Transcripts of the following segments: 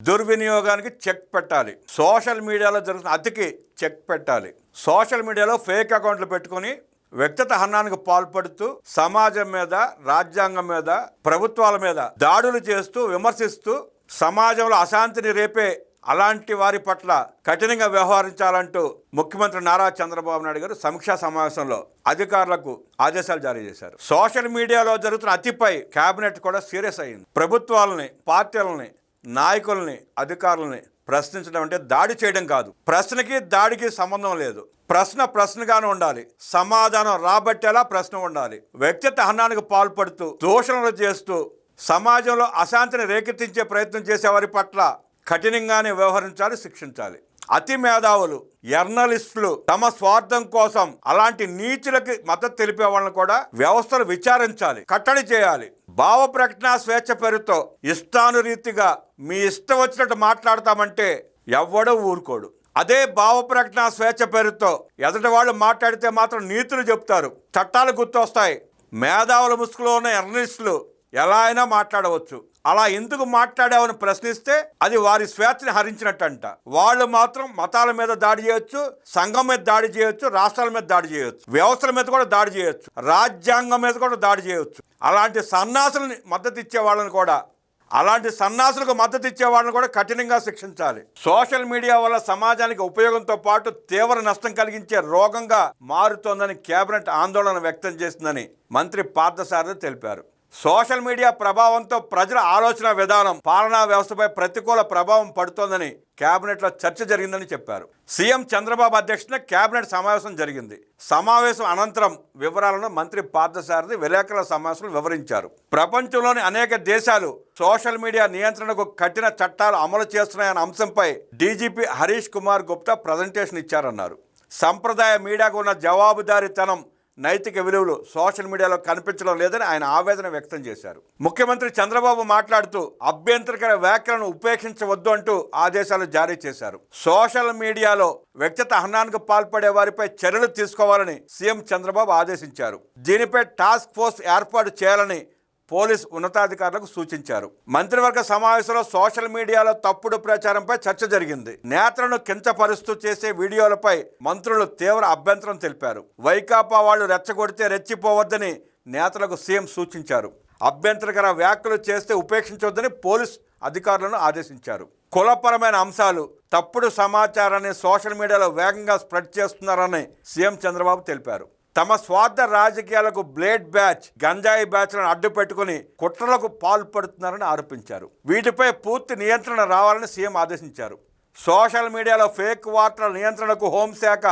దుర్వినియోగానికి check పెట్టాలి. Social మీడియాలో జరుగుతున్న అతికి చెక్ పెట్టాలి. సోషల్ మీడియాలో ఫేక్ అకౌంట్లు పెట్టుకుని వ్యక్తిగత హననానికి పాల్పడుతూ సమాజం మీద, రాజ్యాంగం మీద, ప్రభుత్వాల మీద దాడులు చేస్తూ, విమర్శిస్తూ సమాజంలో అశాంతిని రేపే అలాంటి వారి పట్ల కఠినంగా వ్యవహరించాలంటూ ముఖ్యమంత్రి నారా చంద్రబాబు నాయుడు గారు సమీక్షా సమావేశంలో అధికారులకు ఆదేశాలు జారీ చేశారు. సోషల్ మీడియాలో జరుగుతున్న అతిపై కేబినెట్ కూడా సీరియస్ అయింది. ప్రభుత్వాలని, పార్టీలని, నాయకుల్ని, అధికారులని ప్రశ్నించడం అంటే దాడి చేయడం కాదు. ప్రశ్నకి దాడికి సంబంధం లేదు. ప్రశ్న ప్రశ్నగానే ఉండాలి, సమాధానం రాబట్టేలా ప్రశ్న ఉండాలి. వ్యక్తిగత హననానికి పాల్పడుతూ, దూషణలు చేస్తూ సమాజంలో అశాంతిని రేకెత్తించే ప్రయత్నం చేసే వారి పట్ల కఠినంగానే వ్యవహరించాలి, శిక్షించాలి. అతి మేధావులు, జర్నలిస్టులు తమ స్వార్థం కోసం అలాంటి నీచులకి మద్దతు తెలిపే వాళ్ళని కూడా వ్యవస్థలు విచారించాలి, కట్టడి చేయాలి. భావ ప్రకటన స్వేచ్ఛ పేరుతో ఇష్టానురీతిగా మీ ఇష్టం వచ్చినట్టు మాట్లాడతామంటే ఎవ్వడూ ఊరుకోడు. అదే భావ ప్రకటన స్వేచ్ఛ పేరుతో ఎదుటి వాళ్ళు మాట్లాడితే మాత్రం నీతులు చెప్తారు, చట్టాలు గుర్తొస్తాయి. మేధావుల ముసుగులో ఉన్న జర్నలిస్టులు ఎలా అయినా మాట్లాడవచ్చు. అలా ఎందుకు మాట్లాడావని ప్రశ్నిస్తే అది వారి స్వేచ్ఛని హరించినట్టంట. వాళ్ళు మాత్రం మతాల మీద దాడి చేయొచ్చు, సంఘం మీద దాడి చేయొచ్చు, రాష్ట్రాల మీద దాడి చేయొచ్చు, వ్యవస్థల మీద కూడా దాడి చేయొచ్చు, రాజ్యాంగం మీద కూడా దాడి చేయొచ్చు. అలాంటి సన్నాసులని మద్దతు ఇచ్చే వాళ్ళని కూడా, అలాంటి సన్నాసులకు మద్దతు ఇచ్చే వాళ్ళని కూడా కఠినంగా శిక్షించాలి. సోషల్ మీడియా వల్ల సమాజానికి ఉపయోగంతో పాటు తీవ్ర నష్టం కలిగించే రోగంగా మారుతోందని కేబినెట్ ఆందోళన వ్యక్తం చేసిందని మంత్రి పార్థసారథి తెలిపారు. సోషల్ మీడియా ప్రభావంతో ప్రజల ఆలోచన విధానం, పాలనా వ్యవస్థపై ప్రతికూల ప్రభావం పడుతోందని కేబినెట్లో చర్చ జరిగిందని చెప్పారు. సీఎం చంద్రబాబు అధ్యక్షతన కేబినెట్ సమావేశం జరిగింది. సమావేశం అనంతరం వివరాలను మంత్రి పార్థసారథి విలేకరుల సమావేశంలో వివరించారు. ప్రపంచంలోని అనేక దేశాలు సోషల్ మీడియా నియంత్రణకు కఠిన చట్టాలు అమలు చేస్తున్నాయన్న అంశంపై డీజీపీ హరీష్ కుమార్ గుప్తా ప్రజెంటేషన్ ఇచ్చారన్నారు. సంప్రదాయ మీడియాకు ఉన్న జవాబుదారీతనం, నైతిక విలువలు సోషల్ మీడియాలో కనిపించడం లేదని ఆయన ఆవేదన వ్యక్తం చేశారు. ముఖ్యమంత్రి చంద్రబాబు మాట్లాడుతూ అభ్యంతరకర వ్యాఖ్యలను ఉపేక్షించవద్దు అంటూ ఆదేశాలు జారీ చేశారు. సోషల్ మీడియాలో వ్యక్తిగత హననానికి పాల్పడే వారిపై చర్యలు తీసుకోవాలని సీఎం చంద్రబాబు ఆదేశించారు. దీనిపై టాస్క్ ఫోర్స్ ఏర్పాటు చేయాలని పోలీస్ ఉన్నతాధికారులకు సూచించారు. మంత్రివర్గ సమావేశంలో సోషల్ మీడియాలో తప్పుడు ప్రచారంపై చర్చ జరిగింది. నేతలను కించపరుస్తూ చేసే వీడియోలపై మంత్రులు తీవ్ర అభ్యంతరం తెలిపారు. వైకాపా వాళ్ళు రెచ్చగొడితే రెచ్చిపోవద్దని నేతలకు సీఎం సూచించారు. అభ్యంతరకర వ్యాఖ్యలు చేస్తే ఉపేక్షించవద్దని పోలీస్ అధికారులను ఆదేశించారు. కులపరమైన అంశాలు, తప్పుడు సమాచారాన్ని సోషల్ మీడియాలో వేగంగా స్ప్రెడ్ చేస్తున్నారని సీఎం చంద్రబాబు తెలిపారు. తమ స్వార్థ రాజకీయాలకు బ్లేడ్ బ్యాచ్, గంజాయి బ్యాచ్లను అడ్డు పెట్టుకుని కుట్రలకు పాల్పడుతున్నారని ఆరోపించారు. వీటిపై పూర్తి నియంత్రణ రావాలని సీఎం ఆదేశించారు. సోషల్ మీడియాలో ఫేక్ వార్తల నియంత్రణకు హోంశాఖ,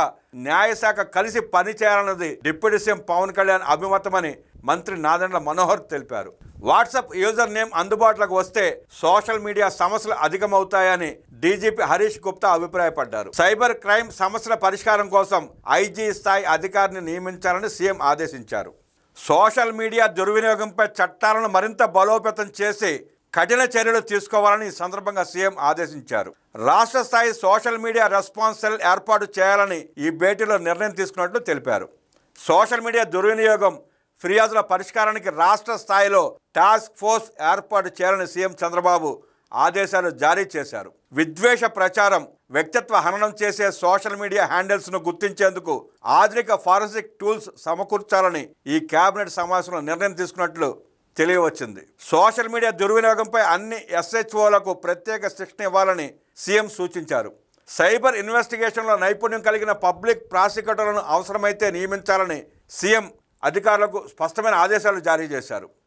న్యాయశాఖ కలిసి పనిచేయాలన్నది డిప్యూటీ సీఎం పవన్ కళ్యాణ్ అభిమతమని మంత్రి నాదెండ్ల మనోహర్ తెలిపారు. వాట్సాప్ యూజర్ నేమ్ అందుబాటులోకి వస్తే సోషల్ మీడియా సమస్యలు అధికమవుతాయని డీజీపీ హరీష్ గుప్తా అభిప్రాయపడ్డారు. సైబర్ క్రైమ్ సమస్యల పరిష్కారం కోసం ఐజీ స్థాయి అధికారిని నియమించాలని సీఎం ఆదేశించారు. సోషల్ మీడియా దుర్వినియోగంపై చట్టాలను మరింత బలోపేతం చేసి కఠిన చర్యలు తీసుకోవాలని ఈ సందర్భంగా సీఎం ఆదేశించారు. రాష్ట్ర స్థాయి సోషల్ మీడియా రెస్పాన్స్ సెల్ ఏర్పాటు చేయాలని ఈ భేటీలో నిర్ణయం తీసుకున్నట్లు తెలిపారు. సోషల్ మీడియా దుర్వినియోగం, ఫిర్యాదుల పరిష్కారానికి రాష్ట్ర స్థాయిలో టాస్క్ ఫోర్స్ ఏర్పాటు చేయాలని సీఎం చంద్రబాబు ఆదేశాలు జారీ చేశారు. విద్వేష ప్రచారం, వ్యక్తిత్వ హననం చేసే సోషల్ మీడియా హ్యాండిల్స్ను గుర్తించేందుకు ఆధునిక ఫారెన్సిక్ టూల్స్ సమకూర్చాలని ఈ కేబినెట్ సమావేశంలో నిర్ణయం తీసుకున్నట్లు తెలియవచ్చింది. సోషల్ మీడియా దుర్వినియోగంపై అన్ని ఎస్హెచ్ఓలకు ప్రత్యేక శిక్షణ ఇవ్వాలని సీఎం సూచించారు. సైబర్ ఇన్వెస్టిగేషన్లో నైపుణ్యం కలిగిన పబ్లిక్ ప్రాసిక్యూటర్లను అవసరమైతే నియమించాలని సీఎం అధికారులకు స్పష్టమైన ఆదేశాలు జారీ చేశారు.